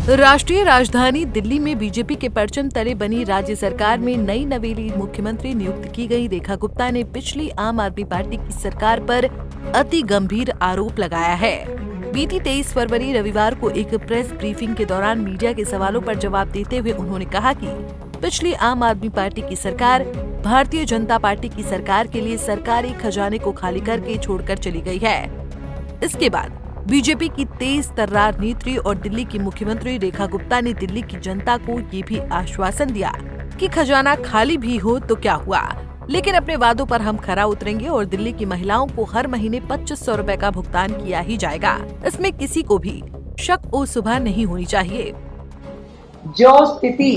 राष्ट्रीय राजधानी दिल्ली में बीजेपी के परचम तले बनी राज्य सरकार में नई नवेली मुख्यमंत्री नियुक्त की गई रेखा गुप्ता ने पिछली आम आदमी पार्टी की सरकार पर अति गंभीर आरोप लगाया है। बीती 23 फरवरी रविवार को एक प्रेस ब्रीफिंग के दौरान मीडिया के सवालों पर जवाब देते हुए उन्होंने कहा कि पिछली आम आदमी पार्टी की सरकार भारतीय जनता पार्टी की सरकार के लिए सरकारी खजाने को खाली करके छोड़कर चली गई है। इसके बाद बीजेपी की तेज तर्रार नीति और दिल्ली की मुख्यमंत्री रेखा गुप्ता ने दिल्ली की जनता को ये भी आश्वासन दिया कि खजाना खाली भी हो तो क्या हुआ, लेकिन अपने वादों पर हम खरा उतरेंगे और दिल्ली की महिलाओं को हर महीने 2500 रुपए का भुगतान किया ही जाएगा। इसमें किसी को भी शक और शुबा नहीं होनी चाहिए। जो स्थिति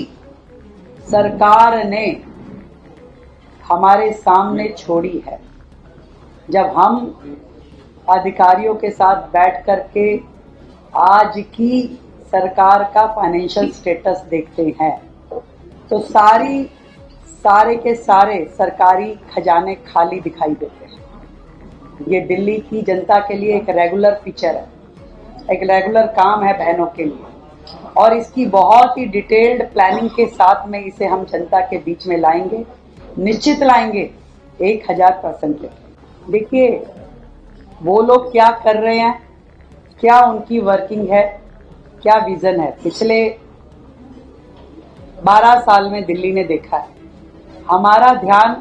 सरकार ने हमारे सामने छोड़ी है, जब हम अधिकारियों के साथ बैठ करके आज की सरकार का फाइनेंशियल स्टेटस देखते हैं तो सारे के सारे सरकारी खजाने खाली दिखाई देते हैं। ये दिल्ली की जनता के लिए एक रेगुलर फीचर है, एक रेगुलर काम है बहनों के लिए, और इसकी बहुत ही डिटेल्ड प्लानिंग के साथ में इसे हम जनता के बीच में लाएंगे, निश्चित लाएंगे 1000%। देखिए वो लोग क्या कर रहे हैं, क्या उनकी वर्किंग है, क्या विजन है, पिछले 12 साल में दिल्ली ने देखा है। हमारा ध्यान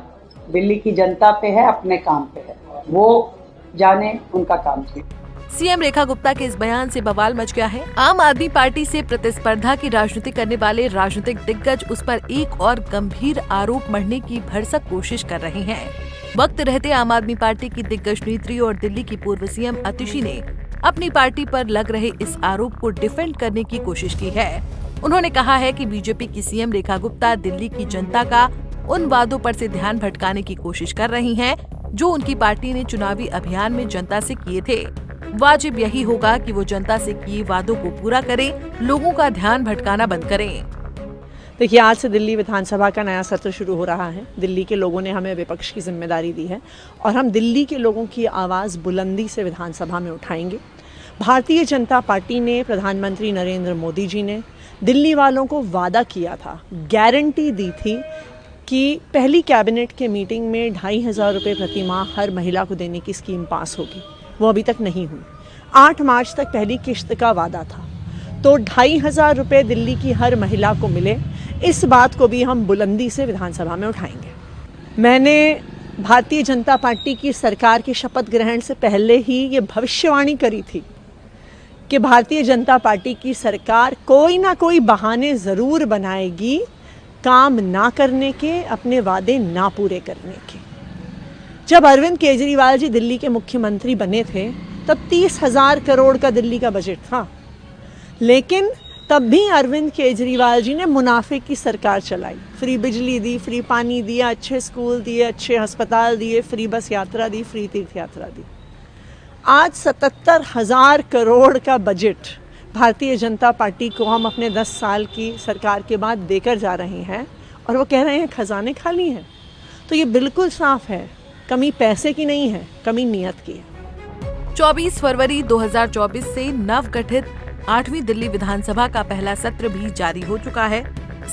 दिल्ली की जनता पे है, अपने काम पे है, वो जाने उनका काम है। सीएम रेखा गुप्ता के इस बयान से बवाल मच गया है। आम आदमी पार्टी से प्रतिस्पर्धा की राजनीति करने वाले राजनीतिक दिग्गज उस पर एक और गंभीर आरोप मढ़ने की भरसक कोशिश कर रहे हैं। वक्त रहते आम आदमी पार्टी की दिग्गज नेत्री और दिल्ली की पूर्व सीएम आतिशी ने अपनी पार्टी पर लग रहे इस आरोप को डिफेंड करने की कोशिश की है। उन्होंने कहा है कि बीजेपी की सीएम रेखा गुप्ता दिल्ली की जनता का उन वादों पर से ध्यान भटकाने की कोशिश कर रही हैं, जो उनकी पार्टी ने चुनावी अभियान में जनता से किए थे। वाजिब यही होगा कि वो जनता से किए वादों को पूरा करें, लोगों का ध्यान भटकाना बंद करें। देखिए, आज से दिल्ली विधानसभा का नया सत्र शुरू हो रहा है। दिल्ली के लोगों ने हमें विपक्ष की जिम्मेदारी दी है और हम दिल्ली के लोगों की आवाज़ बुलंदी से विधानसभा में उठाएंगे। भारतीय जनता पार्टी ने, प्रधानमंत्री नरेंद्र मोदी जी ने दिल्ली वालों को वादा किया था, गारंटी दी थी कि पहली कैबिनेट के मीटिंग में 2500 रुपये प्रति माह हर महिला को देने की स्कीम पास होगी। वो अभी तक नहीं हुई। 8 मार्च तक पहली किश्त का वादा था, तो 2500 रुपये दिल्ली की हर महिला को मिले, इस बात को भी हम बुलंदी से विधानसभा में उठाएंगे। मैंने भारतीय जनता पार्टी की सरकार के शपथ ग्रहण से पहले ही ये भविष्यवाणी करी थी कि भारतीय जनता पार्टी की सरकार कोई ना कोई बहाने ज़रूर बनाएगी काम ना करने के, अपने वादे ना पूरे करने के। जब अरविंद केजरीवाल जी दिल्ली के मुख्यमंत्री बने थे तब 30,000 करोड़ का दिल्ली का बजट था, लेकिन तब भी अरविंद केजरीवाल जी ने मुनाफे की सरकार चलाई। फ्री बिजली दी, फ्री पानी दिया, अच्छे स्कूल दिए, अच्छे अस्पताल दिए, फ्री बस यात्रा दी, फ्री तीर्थ यात्रा दी। आज 77,000 करोड़ का बजट भारतीय जनता पार्टी को हम अपने 10 साल की सरकार के बाद देकर जा रहे हैं और वो कह रहे हैं खजाने खाली हैं। तो ये बिल्कुल साफ है, कमी पैसे की नहीं है, कमी नीयत की है। 24 फरवरी 2024 से नवगठित 8वीं दिल्ली विधानसभा का पहला सत्र भी जारी हो चुका है।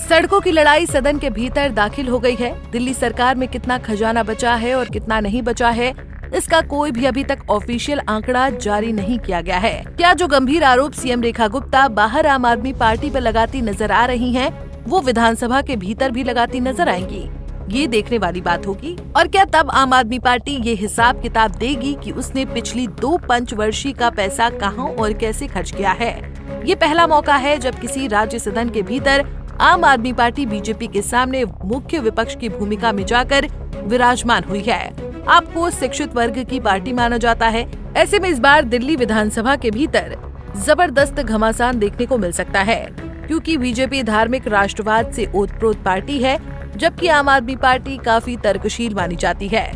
सड़कों की लड़ाई सदन के भीतर दाखिल हो गई है। दिल्ली सरकार में कितना खजाना बचा है और कितना नहीं बचा है, इसका कोई भी अभी तक ऑफिशियल आंकड़ा जारी नहीं किया गया है। क्या जो गंभीर आरोप सीएम रेखा गुप्ता बाहर आम आदमी पार्टी पर लगाती नजर आ रही हैं, वो विधानसभा के भीतर भी लगाती नजर आएंगी? ये देखने वाली बात होगी। और क्या तब आम आदमी पार्टी ये हिसाब किताब देगी कि उसने पिछली 2 पंचवर्षीय का पैसा कहां और कैसे खर्च किया है? ये पहला मौका है जब किसी राज्य सदन के भीतर आम आदमी पार्टी बीजेपी के सामने मुख्य विपक्ष की भूमिका में जाकर विराजमान हुई है। आपको शिक्षित वर्ग की पार्टी माना जाता है। ऐसे में इस बार दिल्ली विधानसभा के भीतर जबरदस्त घमासान देखने को मिल सकता है, क्योंकि बीजेपी धार्मिक राष्ट्रवाद से ओतप्रोत पार्टी है, जबकि आम आदमी पार्टी काफी तर्कशील मानी जाती है।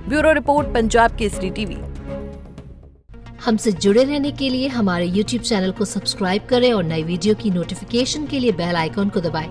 Bureau report, Punjab Kesari TV. हमसे जुड़े रहने के लिए हमारे YouTube चैनल को सब्सक्राइब करें और नई वीडियो की नोटिफिकेशन के लिए बेल आइकॉन को दबाएं।